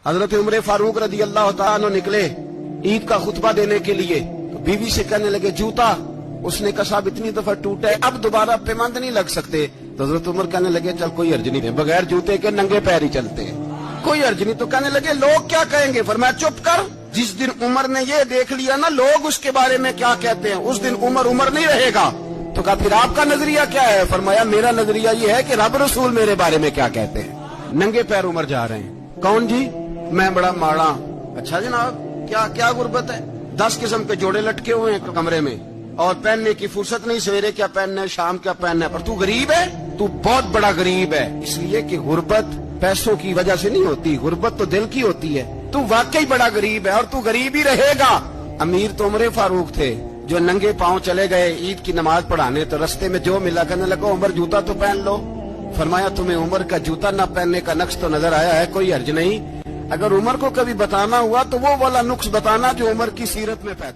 حضرت عمر फारूक रदी अल्लाह तआला अन्हु निकले ईद का खुतबा देने के लिए, तो बीवी से कहने लगे जूता। उसने कहा साहब इतनी दफा टूटा है, अब दोबारा पैबंद नहीं लग सकते। तो हजरत उमर कहने लगे चल कोई हर्ज नहीं है, बगैर जूते के नंगे पैर ही चलते हैं, कोई हर्ज नहीं। तो कहने लगे लोग क्या कहेंगे? फरमाया चुप कर। जिस दिन उमर ने ये देख लिया ना लोग उसके बारे में क्या कहते हैं, उस दिन उमर उमर नहीं रहेगा। तो कहा फिर आपका नजरिया क्या है? फरमाया मेरा नजरिया ये है कि रब रसूल मेरे बारे में क्या कहते हैं। नंगे पैर उमर जा रहे हैं। कौन जी? मैं बड़ा माड़ा। अच्छा जनाब क्या क्या गुर्बत है? 10 किस्म के जोड़े लटके हुए हैं कमरे में और पहनने की फुर्सत नहीं, सवेरे क्या पहनना है शाम क्या पहनना है, पर तू गरीब है, तू बहुत बड़ा गरीब है। इसलिए कि गुर्बत पैसों की वजह से नहीं होती, गुर्बत तो दिल की होती है। तू वाकई बड़ा गरीब है और तू गरीब ही रहेगा। अमीर तो उमर फारूक थे जो नंगे पांव चले गए ईद की नमाज पढ़ाने, तो रस्ते में जो मिला कहने लगा उमर जूता तो पहन लो। फरमाया तुम्हें उमर का जूता न पहनने का नक्श तो नजर आया है, कोई हर्ज नहीं। अगर उमर को कभी बताना हुआ तो वो वाला नुक्स बताना जो उमर की सीरत में पैदा